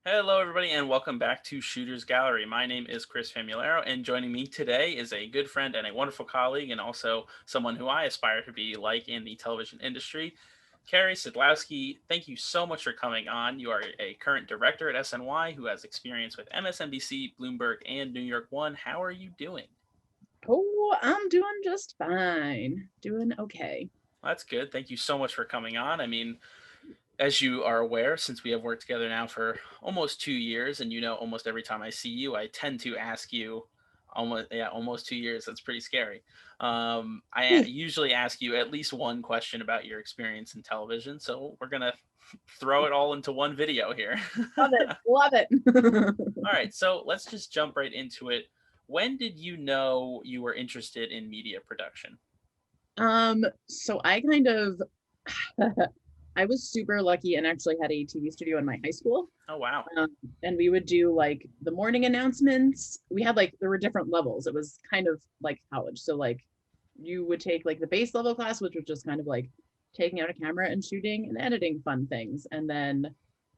Hello, everybody, and welcome back to Shooter's Gallery. My name is Chris Famularo, and joining me today is a good friend and a wonderful colleague, and also someone who I aspire to be like in the television industry, Kerry Szydlowski. Thank you so much for coming on. You are a current director at SNY who has experience with MSNBC, Bloomberg, and New York One. How are you doing? Oh, I'm doing just fine. Doing okay. That's good. Thank you so much for coming on. I mean, as you are aware, since we have worked together now for almost 2 years, and almost every time I see you, I tend to ask you almost 2 years. That's pretty scary. I usually ask you at least one question about your experience in television, so we're gonna throw it all into one video here. Love it. Love it. All right, so let's just jump right into it. When did you know you were interested in media production? so I kind of I was super lucky and actually had a TV studio in my high school. Oh wow. And we would do like the morning announcements. We had like there were different levels. It was kind of like college. So like you would take like the base level class, which was just kind of like taking out a camera and shooting and editing fun things. And then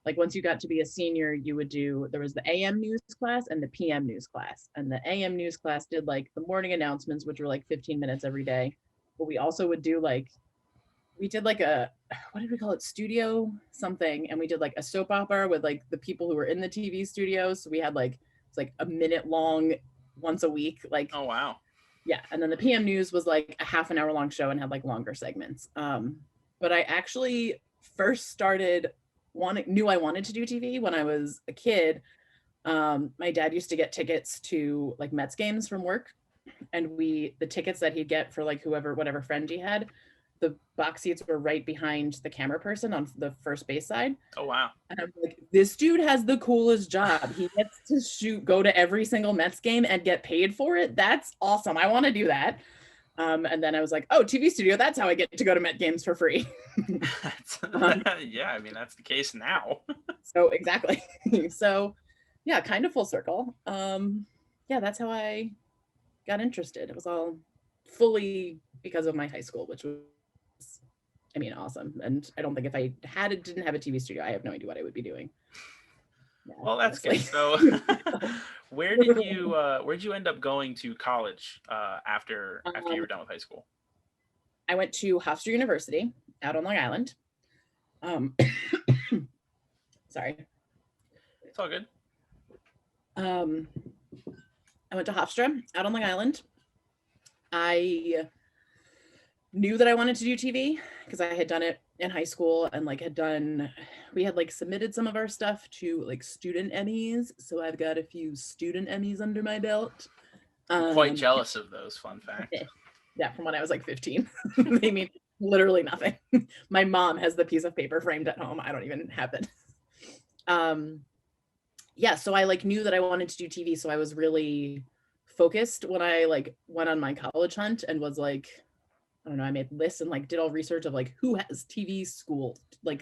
like once you got to be a senior, you would do there was the AM news class and the PM news class. And the AM news class did like the morning announcements, which were like 15 minutes every day. But we also would do like we did like a what did we call it, studio something, and we did like a soap opera with like the people who were in the TV studios. So we had like it's like a minute long once a week, like Oh wow. yeah. And then the PM news was like a half an hour long show and had like longer segments. But I actually first started knew I wanted to do TV when I was a kid. My dad used to get tickets to like Mets games from work, and the tickets that he'd get for like whatever friend he had, the box seats were right behind the camera person on the first base side. Oh wow. And I'm like, this dude has the coolest job. He gets to go to every single Mets game and get paid for it. That's awesome. I want to do that. And then I was like, oh, TV studio, that's how I get to go to Met games for free. Yeah, I mean, that's the case now. So exactly. So yeah, kind of full circle. Yeah, that's how I got interested. It was all fully because of my high school, which was, I mean, awesome. And I don't think if I didn't have a TV studio, I have no idea what I would be doing. Yeah, Well, that's honestly. good. So, where'd you end up going to college after you were done with high school? I went to Hofstra University out on Long Island. Um, sorry. It's all good. I went to Hofstra out on Long Island. I knew that I wanted to do TV because I had done it in high school and like we had like submitted some of our stuff to like student Emmys. So I've got a few student Emmys under my belt. I'm quite jealous of those, fun fact. Yeah, from when I was like 15. They mean literally nothing. My mom has the piece of paper framed at home. I don't even have it. Yeah, so I like knew that I wanted to do TV. So I was really focused when I like went on my college hunt and was like, I don't know, I made lists and like did all research of like who has TV school, like,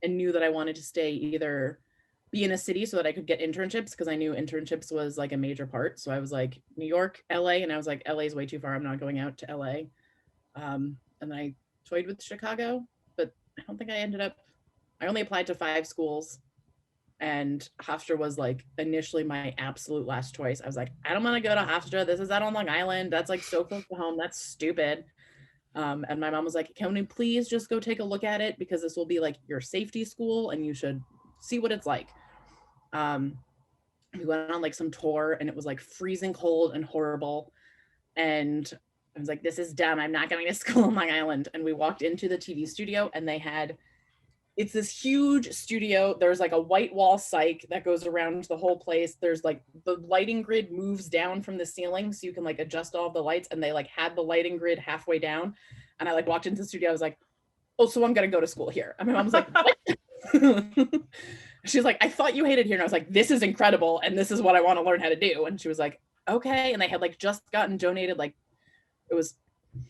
and knew that I wanted to stay either be in a city so that I could get internships because I knew internships was like a major part. So I was like New York, LA, and I was like, LA is way too far. I'm not going out to LA. And then I toyed with Chicago, but I don't think I only applied to 5 schools. And Hofstra was like initially my absolute last choice. I was like, I don't want to go to Hofstra. This is out on Long Island. That's like so close to home. That's stupid. And my mom was like, can we please just go take a look at it? Because this will be like your safety school and you should see what it's like. We went on like some tour and it was like freezing cold and horrible. And I was like, this is dumb. I'm not going to school on Long Island. And we walked into the TV studio and it's this huge studio. There's like a white wall cyc that goes around the whole place. There's like the lighting grid moves down from the ceiling so you can like adjust all of the lights, and they like had the lighting grid halfway down. And I like walked into the studio. I was like, oh, so I'm going to go to school here. And my mom was like, what? She's like, I thought you hated here. And I was like, this is incredible. And this is what I want to learn how to do. And she was like, okay. And they had like just gotten donated. Like it was, I'm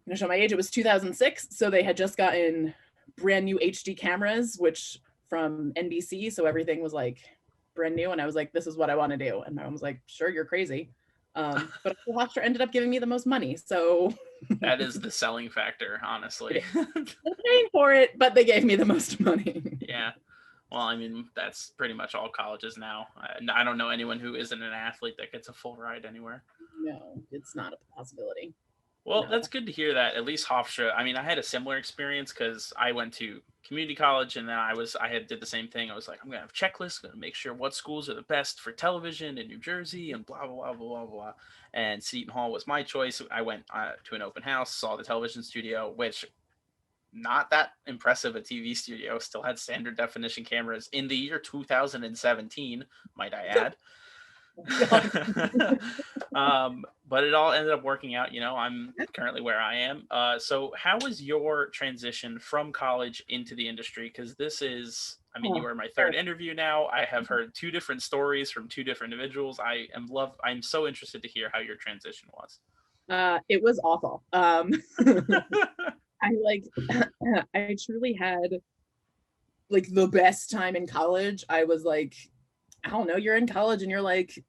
going to show my age. It was 2006. So they had just gotten brand new HD cameras, which from NBC. So everything was like brand new. And I was like, this is what I want to do. And my mom was like, sure, you're crazy. But Hofstra ended up giving me the most money. So that is the selling factor, honestly. They're paying for it, but they gave me the most money. Yeah. Well, I mean, that's pretty much all colleges now. I don't know anyone who isn't an athlete that gets a full ride anywhere. No, it's not a possibility. Well, No. that's good to hear that at least Hofstra. I mean, I had a similar experience because I went to community college and then I had did the same thing. I was like, I'm gonna have checklists, gonna make sure what schools are the best for television in New Jersey and blah blah blah blah blah blah. And Seton Hall was my choice. I went to an open house, saw the television studio, which not that impressive a TV studio. Still had standard definition cameras in the year 2017, might I add. But it all ended up working out. I'm currently where I am. So how was your transition from college into the industry? Because I mean, you are my third interview now. I have heard two different stories from two different individuals. I'm so interested to hear how your transition was. It was awful. I truly had like the best time in college. I was like, I don't know, you're in college and you're like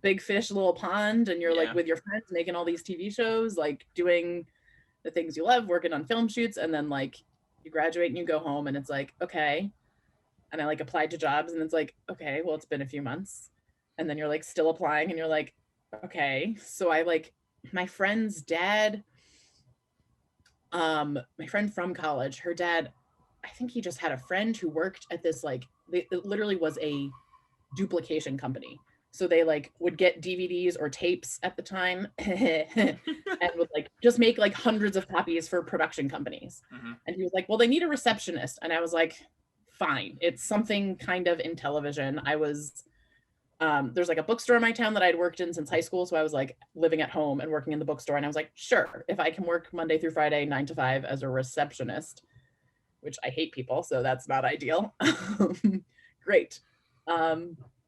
big fish, little pond, and you're like with your friends making all these TV shows, like doing the things you love, working on film shoots, and then like you graduate and you go home and it's like, okay. And I like applied to jobs and it's like, okay, well, it's been a few months. And then you're like still applying and you're like, okay. So my friend's dad, my friend from college, her dad, I think he just had a friend who worked at this, it literally was a duplication company. So they like would get DVDs or tapes at the time and would like just make like hundreds of copies for production companies. Mm-hmm. And he was like, well, they need a receptionist. And I was like, fine. It's something kind of in television. I was, there's like a bookstore in my town that I'd worked in since high school. So I was like living at home and working in the bookstore. And I was like, sure, if I can work Monday through Friday, 9 to 5 as a receptionist, which I hate people, so that's not ideal. Great.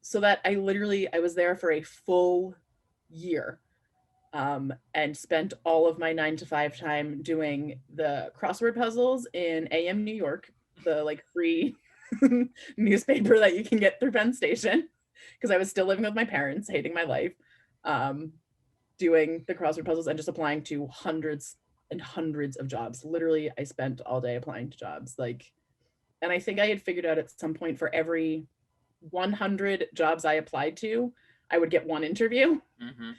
So that I was there for a full year and spent all of my 9 to 5 time doing the crossword puzzles in AM New York, the like free newspaper that you can get through Penn Station, because I was still living with my parents, hating my life, doing the crossword puzzles and just applying to hundreds and hundreds of jobs. Literally, I spent all day applying to jobs. And I think I had figured out at some point for every 100 jobs I applied to, I would get one interview. Mm-hmm.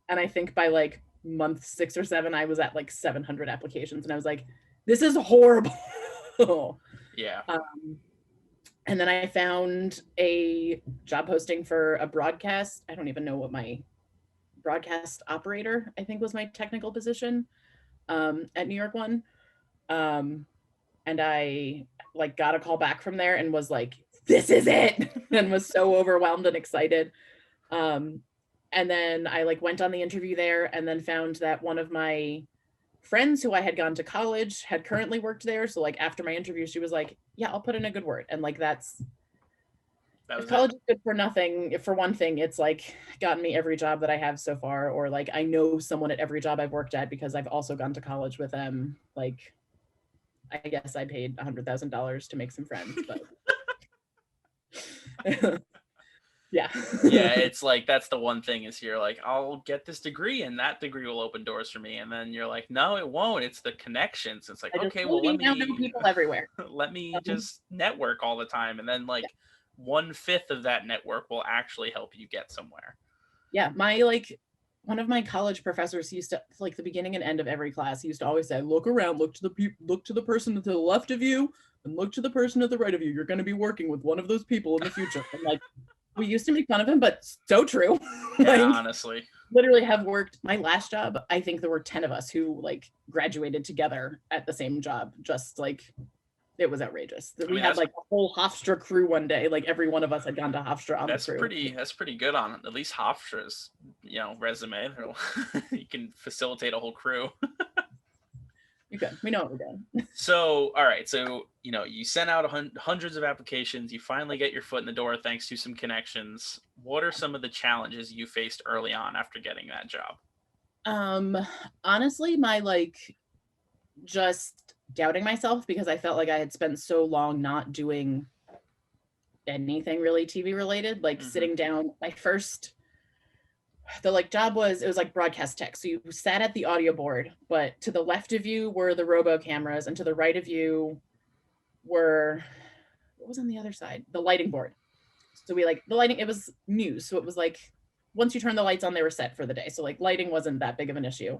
And I think by like month 6 or 7, I was at like 700 applications. And I was like, this is horrible. Yeah. And then I found a job posting for a broadcast. I don't even know what my broadcast operator, I think, was my technical position at New York One. And I like got a call back from there and was like, this is it, and was so overwhelmed and excited. And then I like went on the interview there and then found that one of my friends who I had gone to college had currently worked there. So like after my interview, she was like, yeah, I'll put in a good word. And like that if college is good for nothing, if for one thing, it's like gotten me every job that I have so far, or like I know someone at every job I've worked at because I've also gone to college with them. Like I guess I paid $100,000 to make some friends, but yeah. It's like that's the one thing is you're like, I'll get this degree and that degree will open doors for me, and then you're like, no, it won't. It's the connections. It's like, okay, well, let me know people everywhere. Let me just network all the time, and then like 1/5 of that network will actually help you get somewhere. Yeah, one of my college professors used to, like the beginning and end of every class, he used to always say, look around, look to the person to the left of you and look to the person to the right of you. You're going to be working with one of those people in the future. And like, we used to make fun of him, but so true. Yeah, honestly. Literally have worked, my last job, I think there were 10 of us who like graduated together at the same job. Just like, it was outrageous. We had like a whole Hofstra crew one day. Like every one of us had gone to Hofstra on the crew. That's pretty good on at least Hofstra's, resume. You can facilitate a whole crew. Okay, we know what we're doing. So, all right. So, you sent out hundreds of applications. You finally get your foot in the door thanks to some connections. What are some of the challenges you faced early on after getting that job? Honestly, my just doubting myself, because I felt like I had spent so long not doing anything really TV related, like mm-hmm. sitting down. The job was broadcast tech. So you sat at the audio board, but to the left of you were the robo cameras and to the right of you were what was on the other side? The lighting board. So we like the lighting, it was news. So it was like, once you turn the lights on, they were set for the day. So like lighting wasn't that big of an issue.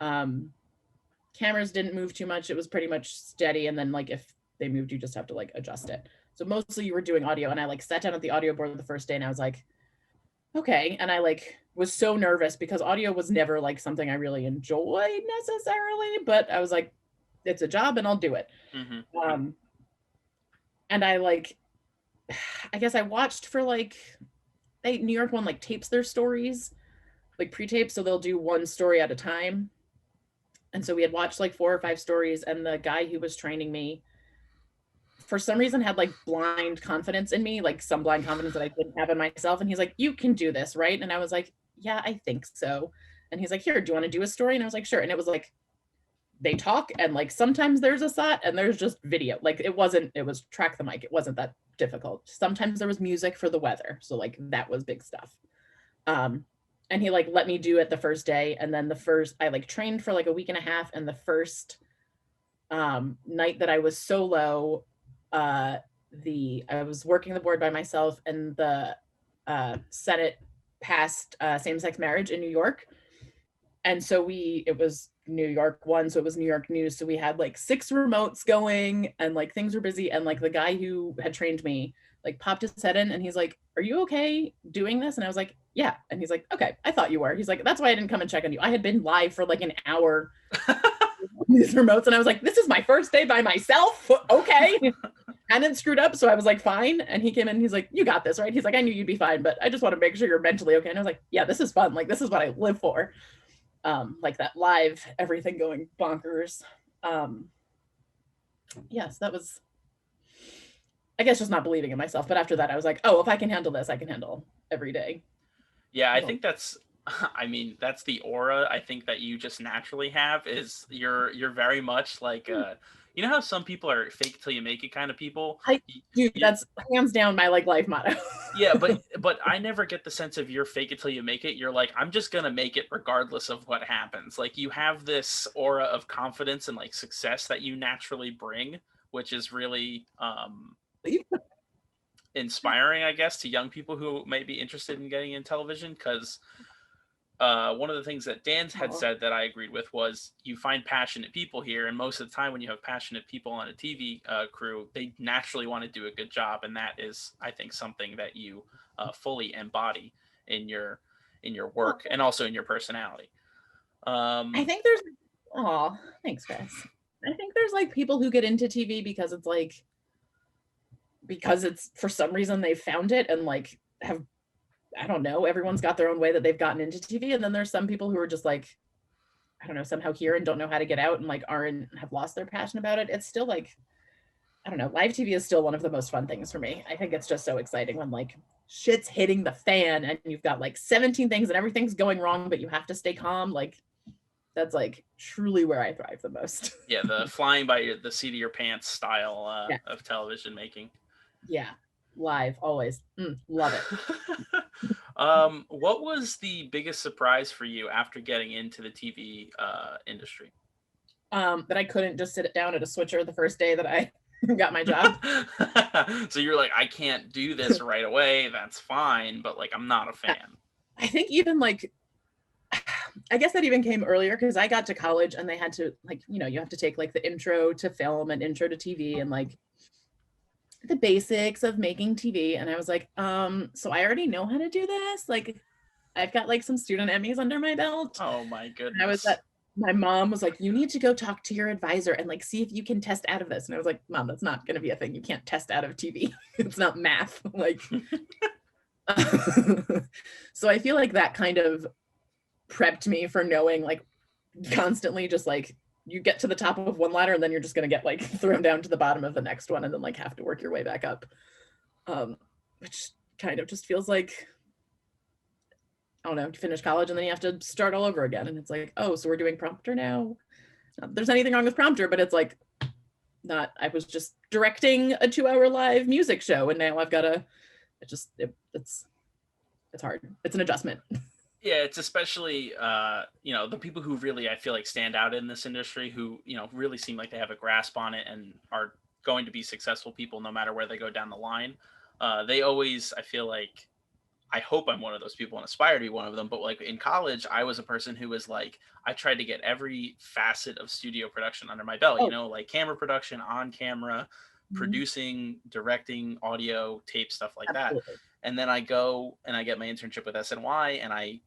Cameras didn't move too much. It was pretty much steady. And then like, if they moved, you just have to like adjust it. So mostly you were doing audio, and I like sat down at the audio board the first day and I was like, okay. And I like was so nervous because audio was never like something I really enjoyed necessarily, but I was like, it's a job and I'll do it. Mm-hmm. And I like, I guess I watched for like, New York One like tapes their stories, like pre-tape. So they'll do one story at a time. And so we had watched like 4 or 5 stories, and the guy who was training me for some reason had like blind confidence in me, like some blind confidence that I didn't have in myself. And he's like, you can do this, right? And I was like, yeah, I think so. And he's like, here, do you want to do a story? And I was like, sure. And it was like, they talk, and like sometimes there's a shot and there's just video. Like it was track the mic. It wasn't that difficult. Sometimes there was music for the weather. So like that was big stuff. And he like let me do it the first day. And then I like trained for like a week and a half. And the first night that I was solo, I was working the board by myself, and the Senate passed same-sex marriage in New York. And so it was New York One, so it was New York news. So we had like 6 remotes going, and like things were busy. And like the guy who had trained me like popped his head in, and he's like, are you okay doing this? And I was like, yeah. And he's like, okay, I thought you were. He's like, that's why I didn't come and check on you. I had been live for like an hour these remotes, and I was like, this is my first day by myself. Okay. And then screwed up. So I was like, fine. And he came in, he's like, you got this, right? He's like, I knew you'd be fine, but I just want to make sure you're mentally okay. And I was like, yeah, this is fun. Like, this is what I live for. Like that live, everything going bonkers. Yes, that was, I guess, just not believing in myself. But after that, I was like, oh, if I can handle this, I can handle every day. Yeah, I think that's, I mean, that's the aura I think that you just naturally have, is you're very much like, you know how some people are fake till you make it kind of people? Dude, that's hands down my like life motto. Yeah, but I never get the sense of you're fake it till you make it. You're like, I'm just gonna make it regardless of what happens. Like you have this aura of confidence and like success that you naturally bring, which is really inspiring, I guess, to young people who may be interested in getting in television. Because one of the things that Dan had said that I agreed with was you find passionate people here, and most of the time when you have passionate people on a TV crew, they naturally want to do a good job, and that is, I think, something that you fully embody in your work and also in your personality. I think there's, oh, thanks, Chris. I think there's like people who get into TV because it's like, because it's for some reason they found it and like have, I don't know, everyone's got their own way that they've gotten into TV. And then there's some people who are just like, I don't know, somehow here and don't know how to get out and like have lost their passion about it. It's still like, I don't know, live TV is still one of the most fun things for me. I think it's just so exciting when like shit's hitting the fan and you've got like 17 things and everything's going wrong, but you have to stay calm. Like that's like truly where I thrive the most. Yeah, the flying by the seat of your pants style of television making. Yeah, live, always. Love it. What was the biggest surprise for you after getting into the TV industry? That I couldn't just sit it down at a switcher the first day that I got my job. So you're like, I can't do this right away. That's fine, but like, I'm not a fan. I think even like, I guess that even came earlier because I got to college and they had to like, you know, you have to take like the intro to film and intro to TV and like the basics of making TV. And I was like, so I already know how to do this. Like I've got like some student Emmys under my belt. Oh my goodness. And my mom was like, you need to go talk to your advisor and like, see if you can test out of this. And I was like, Mom, that's not going to be a thing. You can't test out of TV. It's not math. Like, so I feel like that kind of prepped me for knowing like constantly just like, you get to the top of one ladder and then you're just going to get like thrown down to the bottom of the next one and then like have to work your way back up. Which kind of just feels like, I don't know, you finish college and then you have to start all over again. And it's like, oh, so we're doing prompter now. Not that there's anything wrong with prompter, but it's like I was just directing a 2-hour live music show. And now I've got it's hard. It's an adjustment. Yeah, it's especially, the people who really, I feel like, stand out in this industry who, really seem like they have a grasp on it and are going to be successful people no matter where they go down the line. They always, I feel like, I hope I'm one of those people and aspire to be one of them. But like in college, I was a person who was like, I tried to get every facet of studio production under my belt, Oh, like camera production, on camera, mhm, producing, directing, audio, tape, stuff like that. absolutely. And then I go and I get my internship with SNY, and I,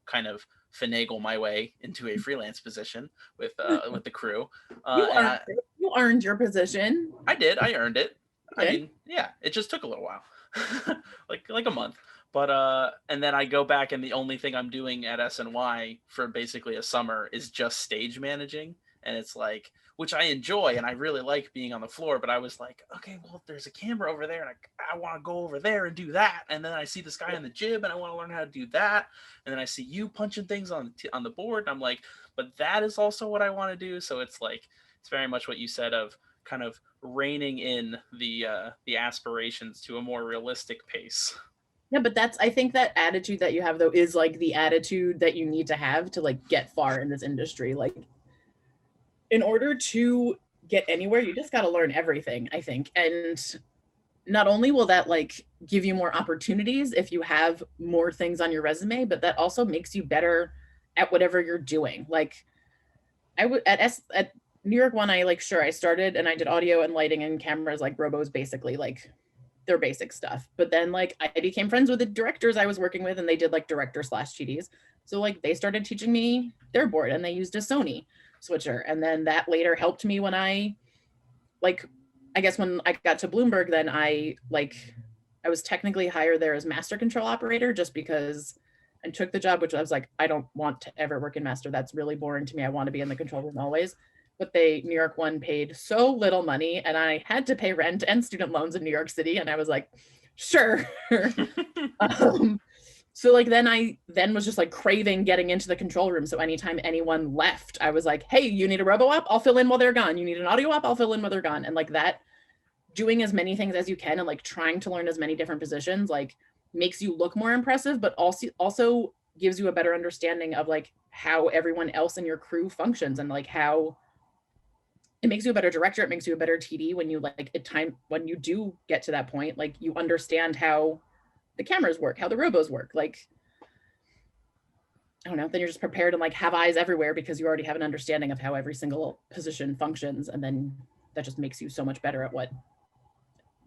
kind of finagle my way into a freelance position with the crew. You And earned it. You earned your position. I earned it. I Good. mean, yeah, it just took a little while, like a month. But and then I go back, and the only thing I'm doing at SNY for basically a summer is just stage managing, and it's like, which I enjoy, and I really like being on the floor. But I was like, okay, well, there's a camera over there, and I want to go over there and do that. And then I see this guy in the gym, and I want to learn how to do that. And then I see you punching things on the board, and I'm like, but that is also what I want to do. So it's like, it's very much what you said of kind of reining in the aspirations to a more realistic pace. Yeah, but I think that attitude that you have though is like the attitude that you need to have to like get far in this industry. Like in order to get anywhere, you just got to learn everything, I think. And not only will that like give you more opportunities if you have more things on your resume, but that also makes you better at whatever you're doing. Like I would at New York One, I like sure I started and I did audio and lighting and cameras like robos basically like their basic stuff. But then like I became friends with the directors I was working with and they did like director slash TDs. So like they started teaching me their board and they used a Sony switcher. And then that later helped me when I like, I guess when I got to Bloomberg, then I was technically hired there as master control operator just because I took the job, which I was like, I don't want to ever work in master. That's really boring to me. I want to be in the control room always. But New York One paid so little money and I had to pay rent and student loans in New York City. And I was like, sure. So like then I was just like craving getting into the control room. So anytime anyone left, I was like, hey, you need a robo op? I'll fill in while they're gone. You need an audio op? I'll fill in while they're gone. And like that, doing as many things as you can and like trying to learn as many different positions like makes you look more impressive, but also gives you a better understanding of like how everyone else in your crew functions and like how it makes you a better director. It makes you a better TD when you like when you do get to that point, like you understand how the cameras work, how the robos work. Like, I don't know, then you're just prepared and like have eyes everywhere because you already have an understanding of how every single position functions. And then that just makes you so much better at what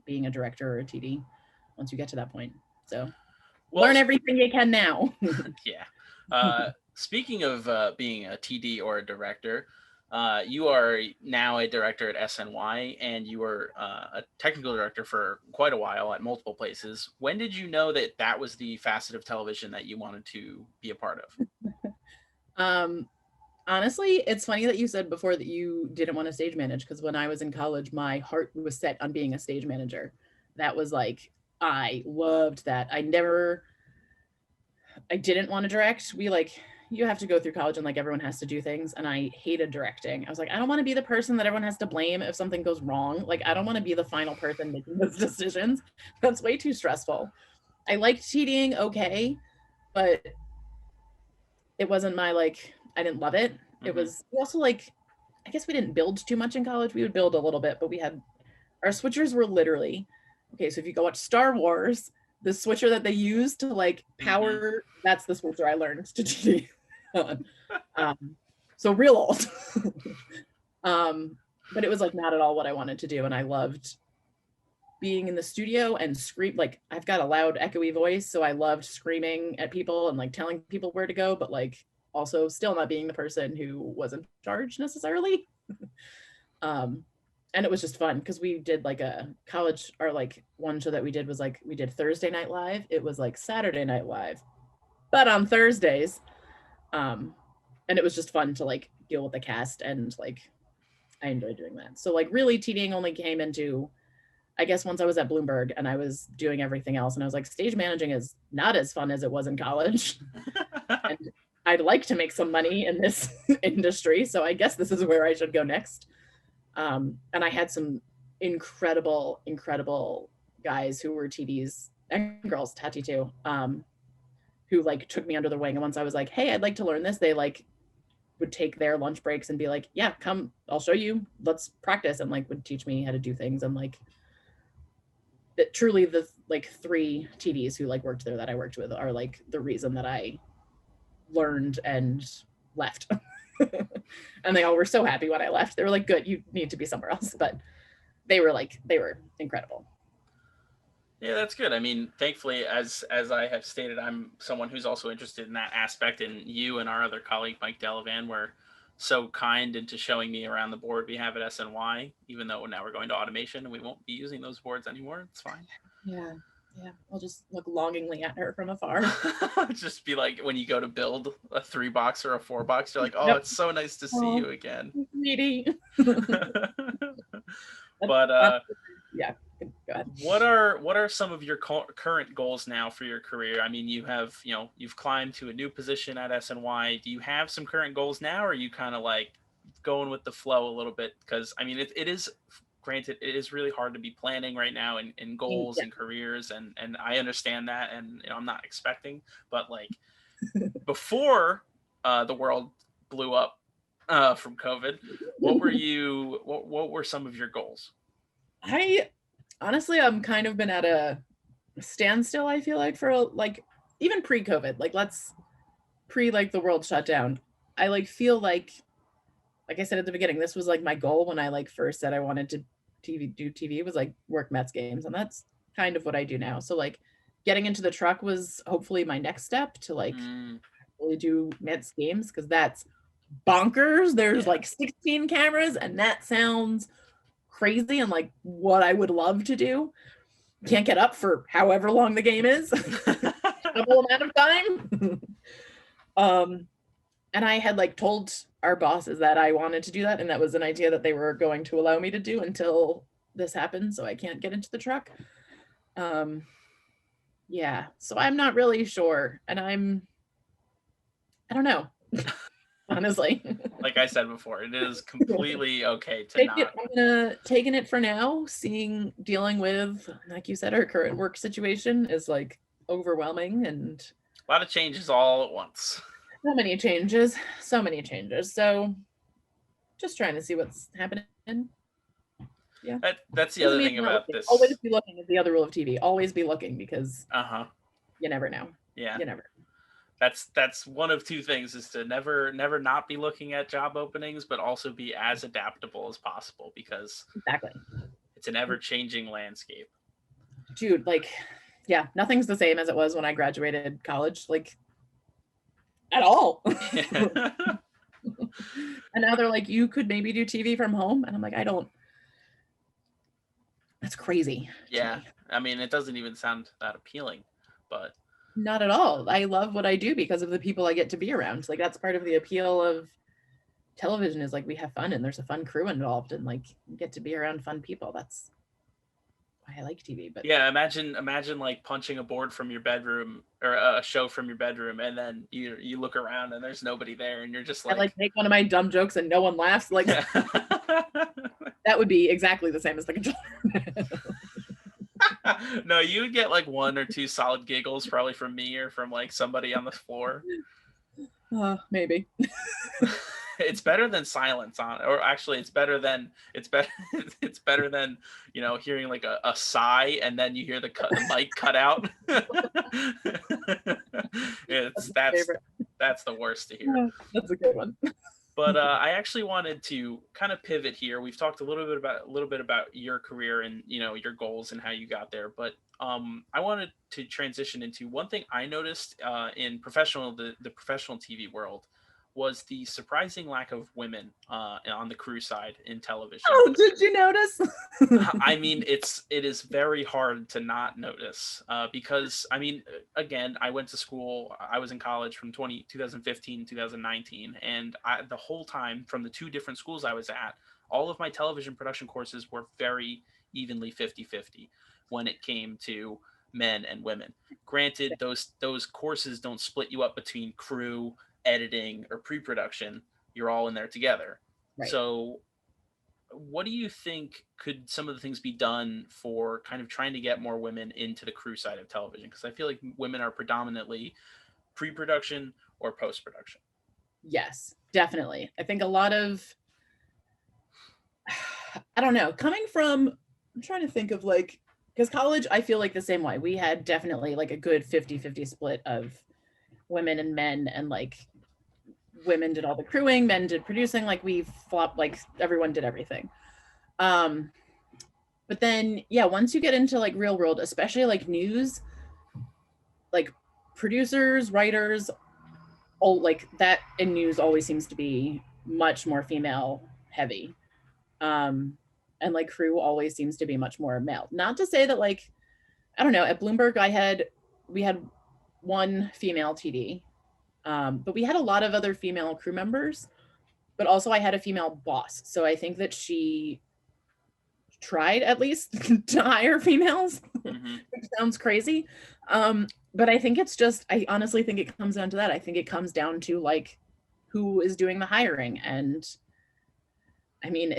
being a director or a TD once you get to that point. So learn everything you can now. Yeah. Speaking of being a TD or a director, you are now a director at SNY, and you were a technical director for quite a while at multiple places. When did you know that that was the facet of television that you wanted to be a part of? Honestly, it's funny that you said before that you didn't want to stage manage because when I was in college, my heart was set on being a stage manager. That was like, I loved that. I didn't want to direct. You have to go through college and like everyone has to do things. And I hated directing. I was like, I don't want to be the person that everyone has to blame if something goes wrong. Like, I don't want to be the final person making those decisions. That's way too stressful. I liked TDing okay, but it wasn't my I didn't love it. It was also I guess we didn't build too much in college. We would build a little bit, but our switchers were literally, okay, so if you go watch Star Wars, the switcher that they use to power, that's the switcher I learned to TD on. So real old. But it was not at all what I wanted to do. And I loved being in the studio and scream. I've got a loud echoey voice, so I loved screaming at people and telling people where to go, but also still not being the person who was in charge necessarily. And it was just fun because we did a college, or one show that we did was we did Thursday Night Live. It was Saturday Night Live, but on Thursdays. And it was just fun to deal with the cast, and I enjoyed doing that. So really TDing only came into, I guess, once I was at Bloomberg and I was doing everything else, and I was stage managing is not as fun as it was in college. And I'd like to make some money in this industry, so I guess this is where I should go next. And I had some incredible guys who were TDs, and girls, Tati too, who took me under their wing. And once I was hey, I'd like to learn this, they would take their lunch breaks and be like, yeah, come, I'll show you, let's practice, and like would teach me how to do things. And like that, truly the like 3 TDs who like worked there that I worked with are like the reason that I learned and left. And they all were so happy when I left. They were like, good, you need to be somewhere else. But they were incredible. Yeah, that's good. I mean, thankfully, as I have stated, I'm someone who's also interested in that aspect, and you and our other colleague Mike Delavan were so kind into showing me around the board we have at SNY, even though now we're going to automation and we won't be using those boards anymore. It's fine. Yeah. Yeah. I'll just look longingly at her from afar. Just be like, when you go to build a 3-box or a 4-box, you're like, oh, Yep. it's so nice to see you again. Sweetie. But yeah, go ahead. what are some of your current goals now for your career? I mean, you've climbed to a new position at SNY. Do you have some current goals now, or are you kind of like going with the flow a little bit? Because I mean, it is, granted, it is really hard to be planning right now in goals and careers, and I understand that, and I'm not expecting, but like before the world blew up from COVID, what were some of your goals? I honestly, I'm kind of been at a standstill, I feel like, for like even pre-COVID, like like the world shut down. I like feel like I said at the beginning, this was like my goal when I like first said I wanted to do TV, was like work Mets games, and that's kind of what I do now. So like getting into the truck was hopefully my next step to like really do Mets games, because that's bonkers. There's like 16 cameras, and that sounds crazy and like what I would love to do. Can't get up for however long the game is. Double amount of time. And I had like told our bosses that I wanted to do that, and that was an idea that they were going to allow me to do until this happened, so I can't get into the truck. Yeah, so I'm not really sure, and I don't know. Honestly. Like I said before, it is completely okay to not. I'm taking it for now. Dealing with, like you said, our current work situation is like overwhelming, and A lot of changes all at once. so many changes. So just trying to see what's happening. Yeah. That's the other thing about this. Always be looking is the other rule of TV. Always be looking, because you never know. Yeah. You never. That's one of 2 things, is to never not be looking at job openings, but also be as adaptable as possible, because exactly, it's an ever-changing landscape. Dude, like, yeah, nothing's the same as it was when I graduated college, like at all. And now they're like, you could maybe do TV from home, and I'm like, I don't. That's crazy. Yeah, I mean, it doesn't even sound that appealing, but not at all. I love what I do because of the people I get to be around. Like, that's part of the appeal of television, is like we have fun and there's a fun crew involved, and like you get to be around fun people. That's why I like TV. But yeah, imagine like punching a board from your bedroom, or a show from your bedroom, and then you look around and there's nobody there, and you're just like, I like make one of my dumb jokes and no one laughs. Like that would be exactly the same as the controller. No, you would get like 1 or 2 solid giggles, probably from me or from like somebody on the floor. Maybe. It's better than silence on, or actually it's better than hearing like a sigh, and then you hear the mic cut out. That's the worst to hear. That's a good one. But I actually wanted to kind of pivot here. We've talked a little bit about your career and your goals and how you got there. But I wanted to transition into one thing I noticed in the professional TV world was the surprising lack of women on the crew side in television. Oh, did you notice? I mean, it is very hard to not notice because, I mean, again, I went to school. I was in college from 2015 to 2019. And the whole time from the 2 different schools I was at, all of my television production courses were very evenly 50-50 when it came to men and women. Granted, those courses don't split you up between crew, editing, or pre-production. You're all in there together. Right. So what do you think could some of the things be done for kind of trying to get more women into the crew side of television? Because I feel like women are predominantly pre-production or post-production. Yes, definitely. I think a lot of, I don't know, coming from, I'm trying to think of like, because college, I feel like the same way. We had definitely like a good 50-50 split of women and men, and like women did all the crewing, men did producing, like we flopped, like everyone did everything. Um, but then, yeah, once you get into like real world, especially like news, like producers, writers, all like that in news always seems to be much more female heavy. And like crew always seems to be much more male. Not to say that like, I don't know, at Bloomberg we had one female TD, but we had a lot of other female crew members, but also I had a female boss. So I think that she tried at least to hire females, which sounds crazy. But I think it's just, I honestly think it comes down to that. I think it comes down to like who is doing the hiring. And I mean,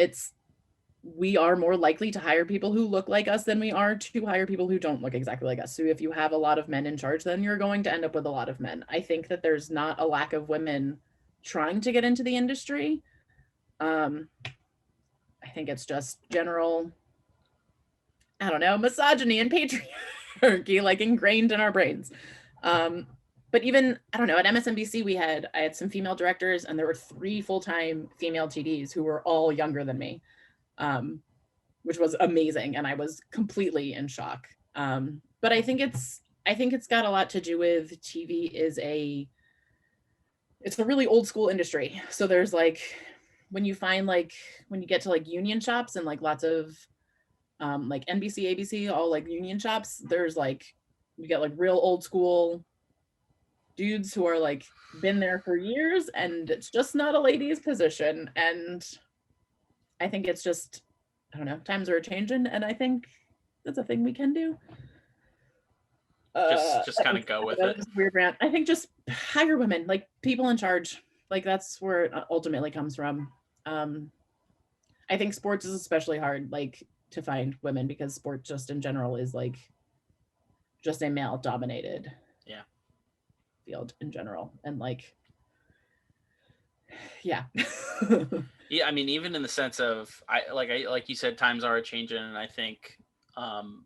we are more likely to hire people who look like us than we are to hire people who don't look exactly like us. So if you have a lot of men in charge, then you're going to end up with a lot of men. I think that there's not a lack of women trying to get into the industry. I think it's just general, I don't know, misogyny and patriarchy like ingrained in our brains. But even, I don't know, at MSNBC I had some female directors, and there were 3 full-time female TDs who were all younger than me, which was amazing, and I was completely in shock. But I think it's got a lot to do with TV it's a really old school industry. So there's like, when you get to like union shops and like lots of like NBC, ABC, all like union shops, there's like, you get like real old school dudes who are like been there for years, and it's just not a lady's position. And I think it's just, I don't know, times are changing, and I think that's a thing we can do. Just kind of go with it. Weird rant. I think just hire women, like people in charge. Like that's where it ultimately comes from. I think sports is especially hard, like to find women, because sports just in general is like just a male dominated field in general. And like, yeah. Yeah, I mean, even in the sense of, like you said, times are changing, and I think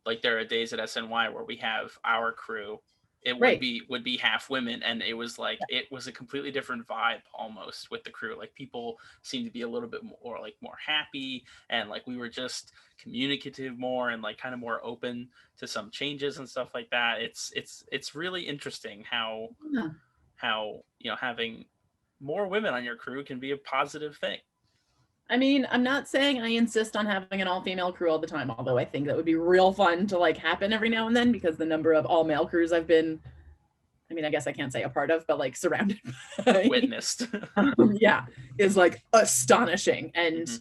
like there are days at SNY where we have our crew, it Right. would be half women, and it was like it was a completely different vibe almost with the crew. Like people seemed to be a little bit more happy, and like we were just communicative more, and like kind of more open to some changes and stuff like that. It's really interesting how having more women on your crew can be a positive thing. I mean, I'm not saying I insist on having an all-female crew all the time, although I think that would be real fun to like happen every now and then, because the number of all-male crews I've been, I mean, I guess I can't say a part of, but like surrounded by, witnessed, is like astonishing. And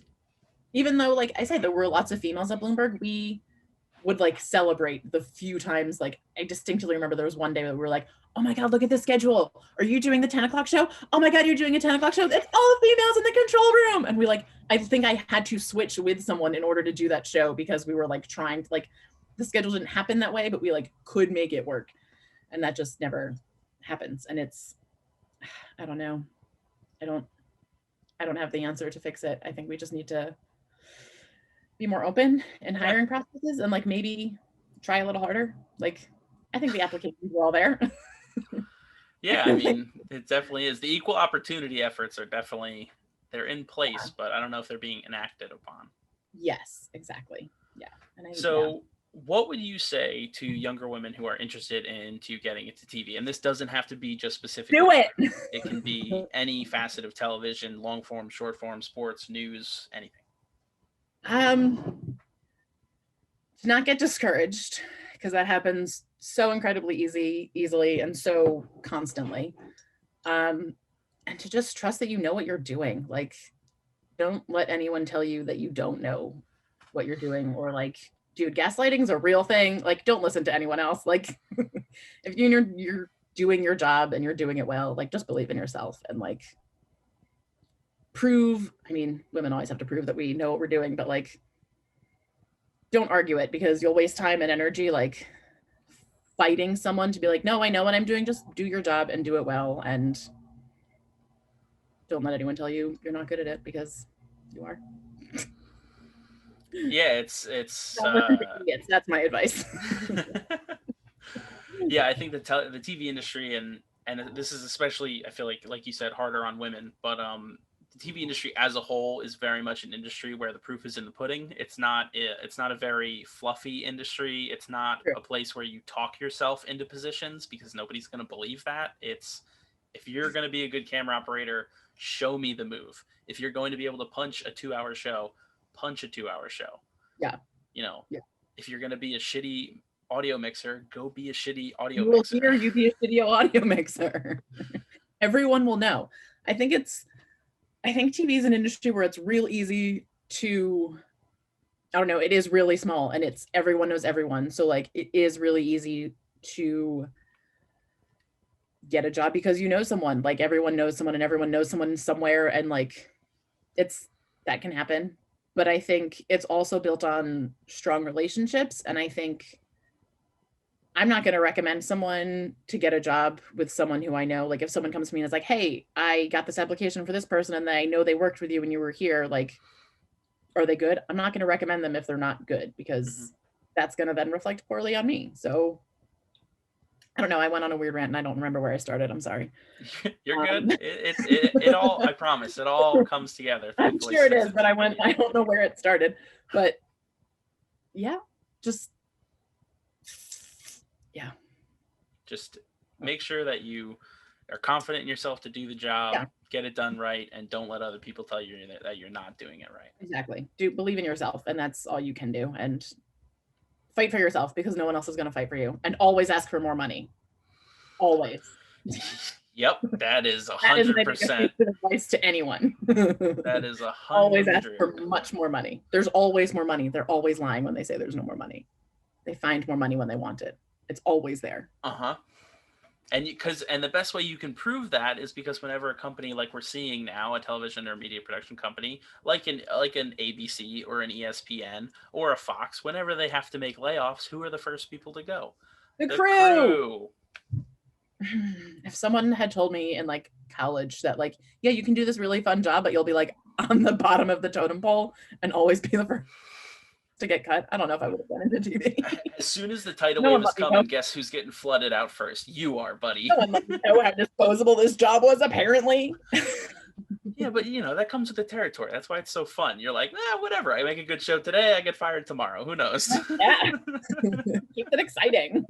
even though, like I said, there were lots of females at Bloomberg, we would like celebrate the few times. Like I distinctly remember there was one day that we were like, oh my God, look at the schedule. Are you doing the 10 o'clock show? Oh my God, you're doing a 10 o'clock show. It's all females in the control room. And we like, I think I had to switch with someone in order to do that show, because we were like trying to, like, the schedule didn't happen that way, but we like could make it work. And that just never happens. And it's, I don't know. I don't have the answer to fix it. I think we just need to be more open in hiring processes, and like maybe try a little harder. Like I think the applications are all there. Yeah, I mean, it definitely is. The equal opportunity efforts are they're in place, but I don't know if they're being enacted upon. Yes, exactly. Yeah. So what would you say to younger women who are interested into getting into TV? And this doesn't have to be just specific. Do it. It can be any facet of television, long form, short form, sports, news, anything. To not get discouraged, because that happens so incredibly easily and so constantly. And to just trust that you know what you're doing. Like, don't let anyone tell you that you don't know what you're doing, or like, dude, gaslighting is a real thing. Like, don't listen to anyone else. Like, if you're doing your job and you're doing it well, like, just believe in yourself and like prove. I mean, women always have to prove that we know what we're doing, but like, don't argue it, because you'll waste time and energy like fighting someone to be like, no, I know what I'm doing. Just do your job and do it well. And don't let anyone tell you you're not good at it, because you are. Yeah, it's Don't listen to idiots. That's my advice. yeah, I think the TV industry, and this is especially, I feel like you said, harder on women, but the TV industry as a whole is very much an industry where the proof is in the pudding. It's not a very fluffy industry. It's not True. a place where you talk yourself into positions, because nobody's going to believe that. It's, if you're going to be a good camera operator, show me the move. If you're going to be able to punch a 2-hour show, punch a 2-hour show. Yeah. You know, Yeah. if you're going to be a shitty audio mixer, go be a shitty audio You will mixer. hear you be a shitty audio mixer. Everyone will know. I think TV is an industry where it's real easy to, I don't know, it is really small, and it's everyone knows everyone. So like it is really easy to get a job because you know someone. Like everyone knows someone, and everyone knows someone somewhere, and like that can happen. But I think it's also built on strong relationships, and I think I'm not going to recommend someone to get a job with someone who I know. Like if someone comes to me and is like, hey, I got this application for this person and I know they worked with you when you were here, like, are they good? I'm not going to recommend them if they're not good, because that's going to then reflect poorly on me. So I don't know. I went on a weird rant and I don't remember where I started. I'm sorry. You're good. It all, I promise, it all comes together. I'm sure it is, but I don't know where it started. But yeah, just make sure that you are confident in yourself to do the job, Yeah. get it done right, and don't let other people tell you that you're not doing it right. Exactly. Believe in yourself, and that's all you can do. And fight for yourself, because no one else is going to fight for you. And always ask for more money. Always. Yep, that is 100%. Advice to anyone. That is 100%. Always ask for much more money. There's always more money. They're always lying when they say there's no more money. They find more money when they want it. It's always there. And the best way you can prove that is because whenever a company like we're seeing now, a television or media production company, like an ABC or an ESPN or a Fox, whenever they have to make layoffs, who are the first people to go? The crew. If someone had told me in like college that like, yeah, you can do this really fun job, but you'll be like on the bottom of the totem pole and always be the first to get cut, I don't know if I would have gone into TV. As soon as the tidal wave is coming, guess who's getting flooded out first? You are, buddy. No one let me know how disposable this job was, apparently. Yeah, but that comes with the territory. That's why it's so fun. You're like, whatever. I make a good show today, I get fired tomorrow. Who knows? Yeah. Keeps it exciting.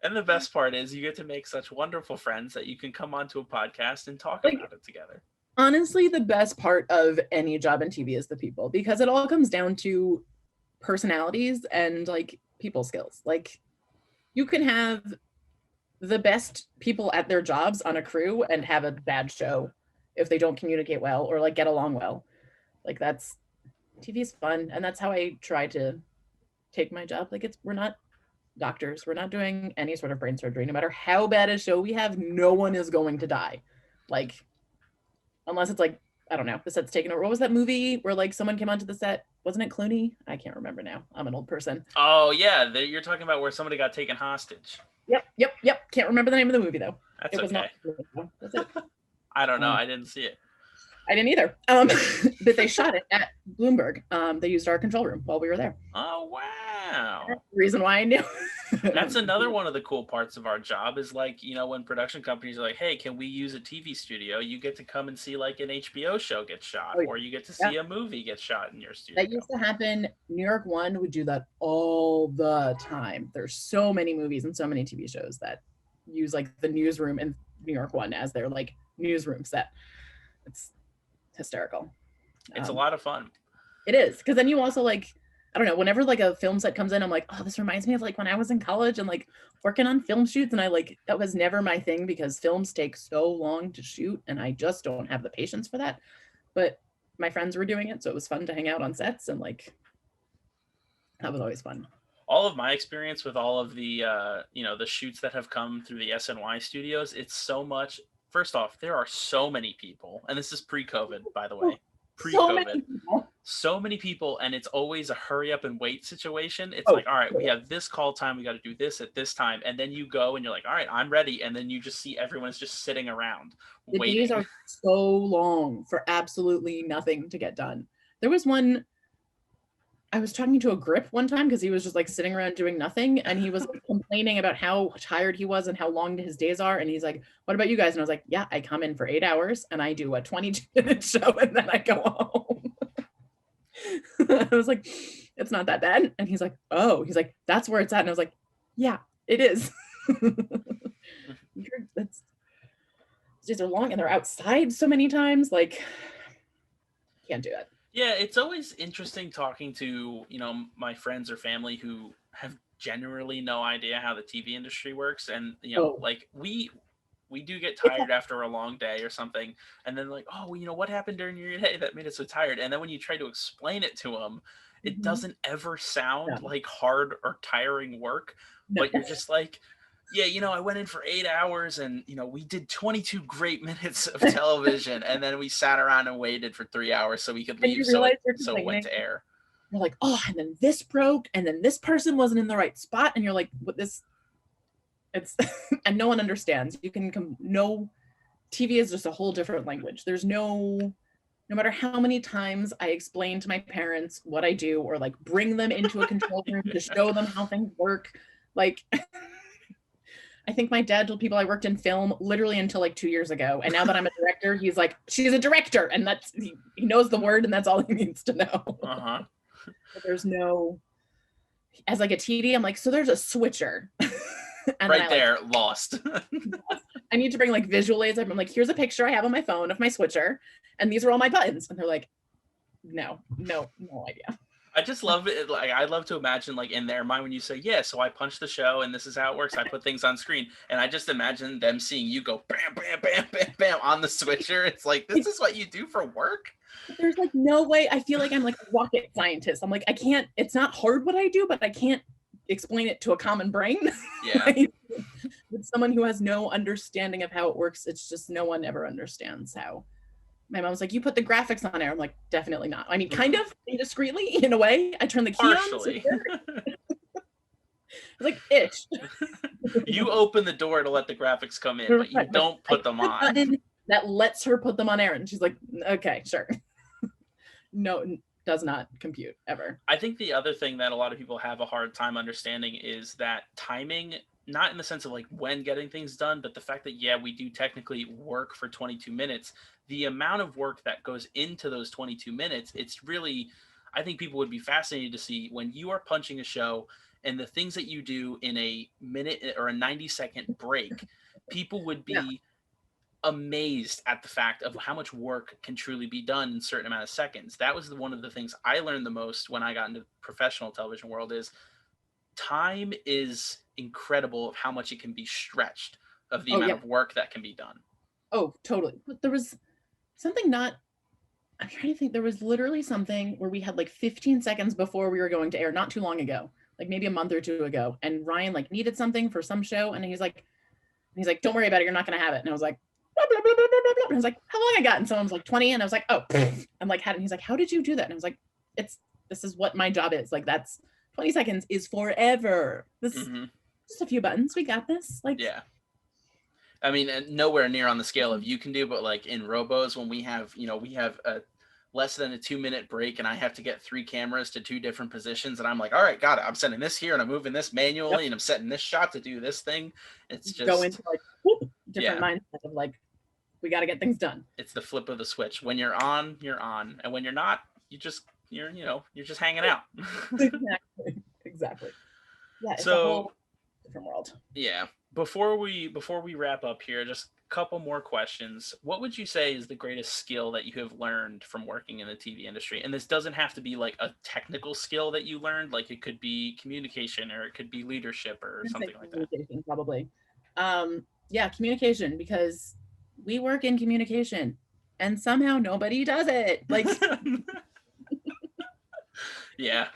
And the best part is you get to make such wonderful friends that you can come onto a podcast and talk about it together. Honestly, the best part of any job in TV is the people, because it all comes down to personalities and like people skills. Like you can have the best people at their jobs on a crew and have a bad show if they don't communicate well or like get along well. Like TV is fun, and that's how I try to take my job. Like we're not doctors, we're not doing any sort of brain surgery. No matter how bad a show we have, no one is going to die. Like unless it's like, I don't know, the set's taken over. What was that movie where like someone came onto the set? Wasn't it Clooney? I can't remember now. I'm an old person. Oh yeah, you're talking about where somebody got taken hostage. Yep. Can't remember the name of the movie though. That's okay. Was not. That's it. I don't know. I didn't see it. I didn't either. But they shot it at Bloomberg. They used our control room while we were there. Oh wow! That's the reason why I knew. That's another one of the cool parts of our job is like, when production companies are like, hey, can we use a TV studio? You get to come and see like an HBO show get shot, or you get to see a movie get shot in your studio. That used to happen. New York One would do that all the time. There's so many movies and so many TV shows that use like the newsroom in New York One as their like newsroom set. It's hysterical. It's a lot of fun. It is, because then you also like, I don't know, whenever like a film set comes in, I'm like, oh, this reminds me of like when I was in college and like working on film shoots, and I like, that was never my thing because films take so long to shoot and I just don't have the patience for that. But my friends were doing it, so it was fun to hang out on sets, and like that was always fun. All of my experience with all of the the shoots that have come through the SNY studios, it's so much. First off, there are so many people, and this is pre-COVID, by the way. So many pre-COVID. people. So many people, and it's always a hurry up and wait situation. It's Oh, like, all right, we have this call time, we got to do this at this time, and then you go and you're like, all right, I'm ready, and then you just see everyone's just sitting around the days waiting. are so long for absolutely nothing to get done. There was one, I was talking to a grip one time because he was just like sitting around doing nothing, and he was like, complaining about how tired he was and how long his days are. And he's like, "What about you guys?" And I was like, "Yeah, I come in for 8 hours and I do a 22-minute show and then I go home." I was like, "It's not that bad." And he's like, "Oh," he's like, "That's where it's at." And I was like, "Yeah, it is." That's, these are long and they're outside so many times. Like, can't do it. Yeah, it's always interesting talking to, my friends or family who have generally no idea how the TV industry works. And, Oh, like we do get it's a, tired after a long day or something. And then like, oh, well, what happened during your day that made it so tired? And then when you try to explain it to them, it mhm. doesn't ever sound No, like hard or tiring work, no. but you're just like, yeah, I went in for 8 hours and, we did 22 great minutes of television and then we sat around and waited for 3 hours so we could And leave you so realize it you're so it went complaining. to air. You're like, "Oh, and then this broke, and then this person wasn't in the right spot." And you're like, "What this?" It's and no one understands. You can come. No, TV is just a whole different language. There's no matter how many times I explain to my parents what I do, or like bring them into a control room to show them how things work. Like, I think my dad told people I worked in film literally until like 2 years ago. And now that I'm a director, he's like, "She's a director." And he knows the word and that's all he needs to know. Uh-huh. But there's no, as like a TD, I'm like, "So there's a switcher." And then Right I like, there, lost. I need to bring like visual aids. I'm like, "Here's a picture I have on my phone of my switcher. And these are all my buttons." And they're like, no idea. I just love it. Like I love to imagine like in their mind when you say, yeah, so I punch the show and this is how it works. I put things on screen. And I just imagine them seeing you go bam, bam, bam, bam, bam on the switcher. It's like, this is what you do for work? There's like no way. I feel like I'm like a rocket scientist. I'm like, I can't, it's not hard what I do, but I can't explain it to a common brain. Yeah. Like, with someone who has no understanding of how it works, it's just no one ever understands how. My mom's like, "You put the graphics on air." I'm like, "Definitely not." I mean, kind of indiscreetly in a way. I turn the key on. So Partially. like, itch. You open the door to let the graphics come in, but you don't put them on. That lets her put them on air. And she's like, "Okay, sure." No, does not compute ever. I think the other thing that a lot of people have a hard time understanding is that timing, not in the sense of like when getting things done, but the fact that, yeah, we do technically work for 22 minutes. The amount of work that goes into those 22 minutes, it's really, I think people would be fascinated to see when you are punching a show and the things that you do in a minute or a 90-second break, people would Yeah. be amazed at the fact of how much work can truly be done in a certain amount of seconds. That was one of the things I learned the most when I got into the professional television world is time is incredible of how much it can be stretched of the Oh, amount yeah. of work that can be done. Oh, totally. But there was something not, I'm trying to think. There was literally something where we had like 15 seconds before we were going to air, not too long ago, like maybe a month or two ago. And Ryan like needed something for some show. And he's like, "Don't worry about it. You're not going to have it." And I was like, blah, blah, blah, blah, blah, blah. And I was like, "How long I got?" And someone was like, 20. And I was like, "Oh," I'm like, had it. And he's like, "How did you do that?" And I was like, this is what my job is. Like, that's 20 seconds is forever. This Mm-hmm. just a few buttons. We got this. Like, Yeah. I mean, nowhere near on the scale of you can do, but like in Robos, when we have a less than a 2-minute break and I have to get 3 cameras to 2 different positions and I'm like, all right, got it. I'm sending this here and I'm moving this manually yep, and I'm setting this shot to do this thing. It's go just, into like whoop, different yeah, mindset of like, we got to get things done. it's the flip of the switch. When you're on, you're on. And when you're not, you're just hanging out. Exactly. Yeah, it's a So whole different world. yeah, before we wrap up here, just a couple more questions. What would you say is the greatest skill that you have learned from working in the TV industry? And this doesn't have to be like a technical skill that you learned, like it could be communication or it could be leadership or something like that. Communication, probably. Yeah, communication, because we work in communication and somehow nobody does it. Like, Yeah.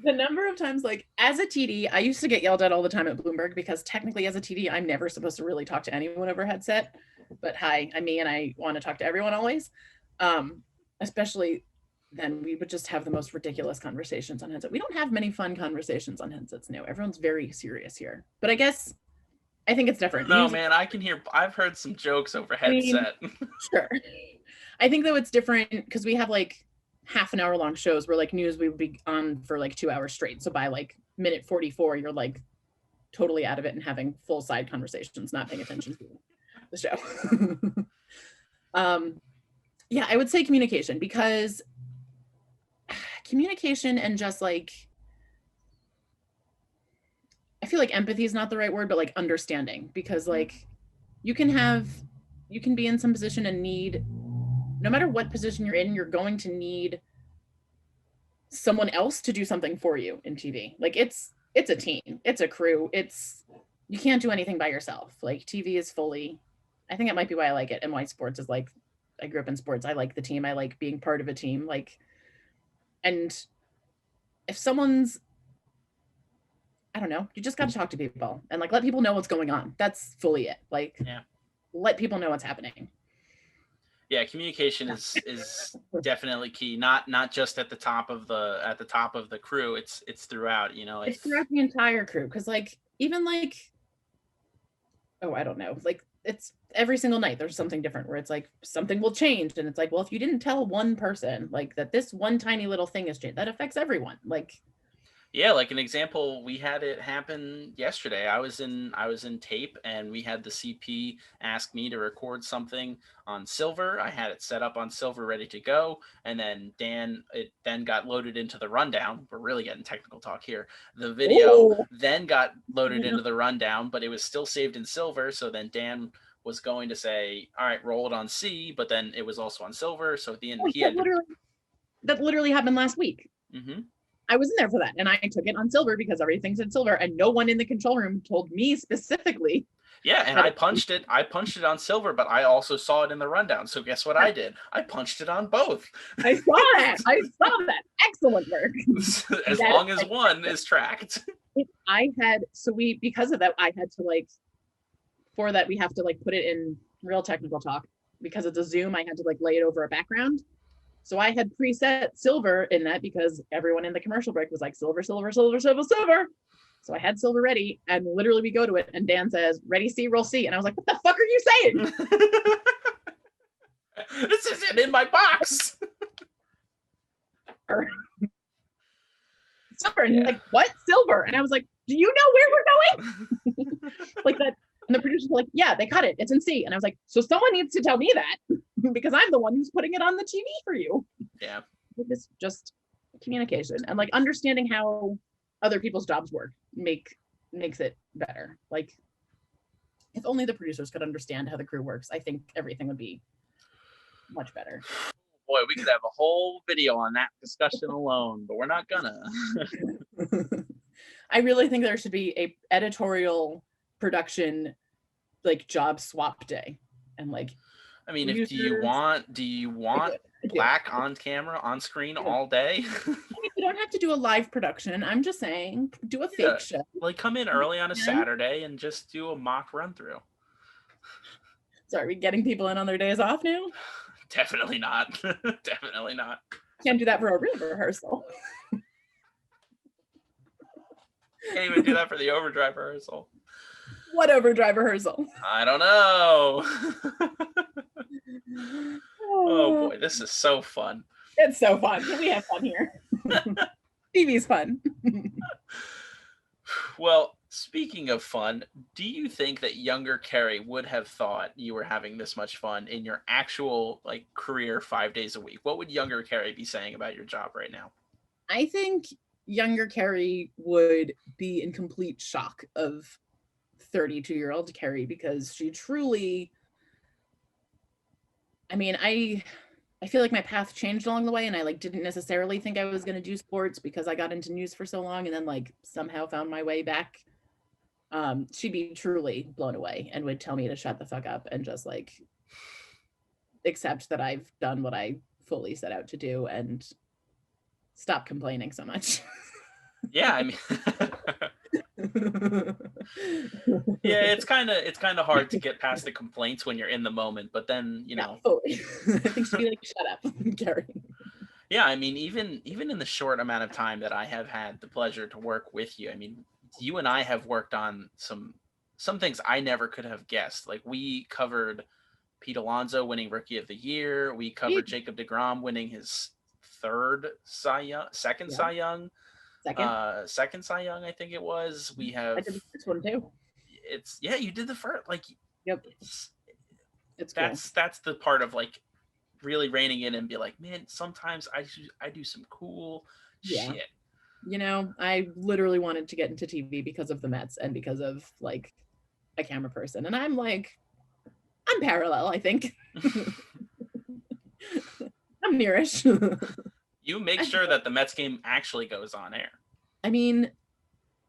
the number of times, like as a TD, I used to get yelled at all the time at Bloomberg because technically as a TD, I'm never supposed to really talk to anyone over headset. But hi, I'm me and I want to talk to everyone always. especially then we would just have the most ridiculous conversations on headset. We don't have many fun conversations on headsets now. Everyone's very serious here. But I guess I think it's I different. don't know, Music, man. I've heard some jokes over I mean, headset. sure. I think though it's different because we have like half an hour long shows where like news we would be on for like 2 hours straight. So by like minute 44, you're like totally out of it and having full side conversations, not paying attention to the show. Yeah, I would say communication, because communication and just like, I feel like empathy is not the right word, but like understanding, because like you can be in some position and need, no matter what position you're in, you're going to need someone else to do something for you in TV. Like it's a team, it's a crew, you can't do anything by yourself. Like TV is fully, I think that might be why I like it, and why sports is like, I grew up in sports. I like the team. I like being part of a team. Like, and if someone's, I don't know, you just got to talk to people and like let people know what's going on. That's fully it. Like, Yeah. let people know what's happening. Yeah, communication is definitely key. Not just at the top of the crew. It's throughout. You know, It's throughout the entire crew, because like even like, oh, I don't know, like it's every single night there's something different where it's like something will change, and it's like, well, if you didn't tell one person like that this one tiny little thing has changed, that affects everyone. Like, yeah, like an example, we had it happen yesterday. I was in tape, and we had the CP ask me to record something on Silver. I had it set up on Silver, ready to go, and then it then got loaded into the rundown. We're really getting technical talk here. The video oh, then got loaded into the rundown, but it was still saved in Silver. So then Dan was going to say, "All right, roll it on C," but then it was also on Silver. So at the end, he had to. that literally happened last week. Mm-hmm. I was in there for that, and I took it on Silver because everything's in Silver, and no one in the control room told me specifically. Yeah, and I punched it on Silver, but I also saw it in the rundown. So guess what I did? I punched it on both. I saw that. I saw that. Excellent work. As long as one is tracked. Because of that, I had to like, for that, we have to like put it in real technical talk. Because it's a Zoom, I had to like lay it over a background. So I had preset Silver in that because everyone in the commercial break was like, Silver, Silver, Silver, Silver, Silver. So I had Silver ready, and literally we go to it, and Dan says, ready, C, roll C. And I was like, what the fuck are you saying? This isn't in my box. Silver. And he's like, what? Silver. And I was like, do you know where we're going? Like that. And the producers were like, yeah, they cut it. It's in C. And I was like, so someone needs to tell me that because I'm the one who's putting it on the TV for you. Yeah. It's just communication and like understanding how other people's jobs work makes it better. Like, if only the producers could understand how the crew works, I think everything would be much better. Boy, we could have a whole video on that discussion alone, but we're not gonna. I really think there should be a editorial production like job swap day, and like, I mean, do you want black on camera on screen all day? You don't have to do a live production. I'm just saying, do a fake show. Like, come in early on a Saturday and just do a mock run through. So are we getting people in on their days off now? Definitely not. Definitely not. Can't do that for a real rehearsal. Can't even do that for the overdrive rehearsal. What overdrive rehearsal? I don't know. Oh boy, this is so fun. It's so fun. We have fun here. TV's fun. Well, speaking of fun, do you think that younger Kerry would have thought you were having this much fun in your actual like career 5 days a week? What would younger Kerry be saying about your job right now? I think younger Kerry would be in complete shock of 32-year-old Kerry, because she truly, I mean, I feel like my path changed along the way, and I like didn't necessarily think I was going to do sports because I got into news for so long and then like somehow found my way back. She'd be truly blown away and would tell me to shut the fuck up and just like accept that I've done what I fully set out to do and stop complaining so much. Yeah, I mean, yeah, it's kind of hard to get past the complaints when you're in the moment, but then, Yeah, fully. I think she'd be like, "Shut up, Gary." yeah, I mean, even in the short amount of time that I have had the pleasure to work with you, I mean, you and I have worked on some things I never could have guessed. Like we covered Pete Alonso winning Rookie of the Year. We covered Sweet. Jacob DeGrom winning his third Cy Young, second Yeah, Cy Young, second. second Cy Young, I think it was. We I have did the first one too. it's yeah, you did the first. Like Yep, it's it's cool. that's the part of like really reining in and be like, man, sometimes I do some cool Yeah. shit. I literally wanted to get into TV because of the Mets and because of like a camera person. And I'm like, I'm parallel, I think. I'm nearish. You make sure that the Mets game actually goes on air. I mean,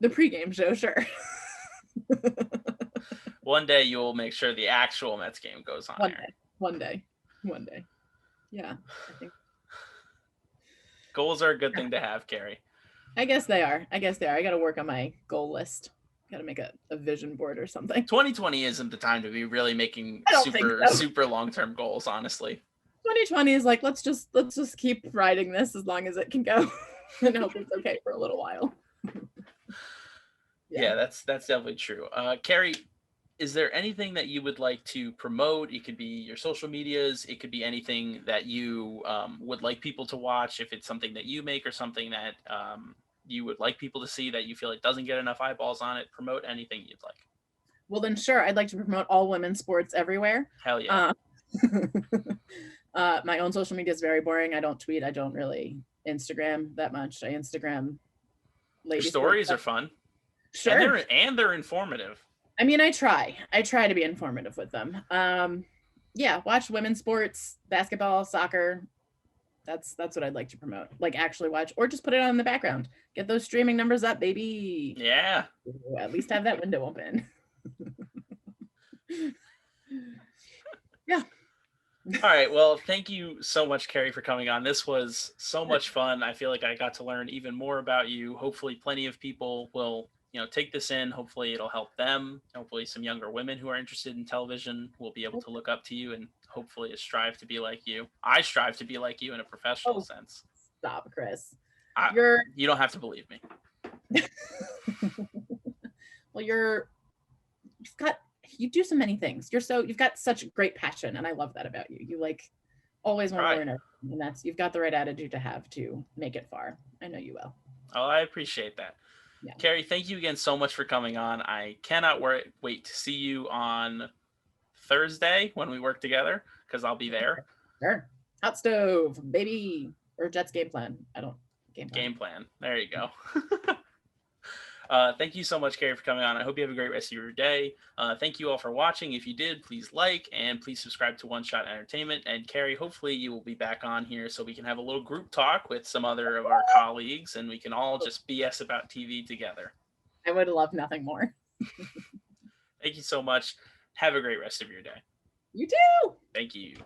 the pregame show, sure. One day you will make sure the actual Mets game goes on air. One day. Yeah, I think. Goals are a good thing to have, Kerry. I guess they are. I got to work on my goal list. Got to make a vision board or something. 2020 isn't the time to be really making I don't think so. super long-term goals, honestly. 2020 is like, let's just keep riding this as long as it can go and hope it's okay for a little while. Yeah, that's definitely true. Kerry, is there anything that you would like to promote? It could be your social medias. It could be anything that you would like people to watch. If it's something that you make or something that you would like people to see that you feel like doesn't get enough eyeballs on it, promote anything you'd like. Well, then sure, I'd like to promote all women's sports everywhere. Hell yeah. My own social media is very boring. I don't tweet. I don't really Instagram that much. I Instagram Your stories are fun. Sure. And they're informative. I mean, I try to be informative with them. Yeah, watch women's sports, basketball, soccer. That's what I'd like to promote. Like actually watch, or just put it on in the background. Get those streaming numbers up, baby. Yeah. At least have that window open. Yeah. All right. Well, thank you so much, Kerry, for coming on. This was so much fun. I feel like I got to learn even more about you. Hopefully, plenty of people will, take this in. Hopefully, it'll help them. Hopefully, some younger women who are interested in television will be able to look up to you and hopefully strive to be like you. I strive to be like you in a professional sense. Stop, Chris. You don't have to believe me. Well, you do so many things. You've got such great passion, and I love that about you. You like always want to learn everything, and you've got the right attitude to have to make it far. I know you will. Oh, I appreciate that. Yeah. Kerry, thank you again so much for coming on. I cannot wait to see you on Thursday when we work together, because I'll be there. Sure. Hot stove, baby. Or Jets game plan. I don't game plan. There you go. Thank you so much, Kerry, for coming on. I hope you have a great rest of your day. Thank you all for watching. If you did, please like and please subscribe to One Shot Entertainment. And Kerry, hopefully you will be back on here so we can have a little group talk with some other of our colleagues and we can all just BS about TV together. I would love nothing more. Thank you so much. Have a great rest of your day. You too. Thank you.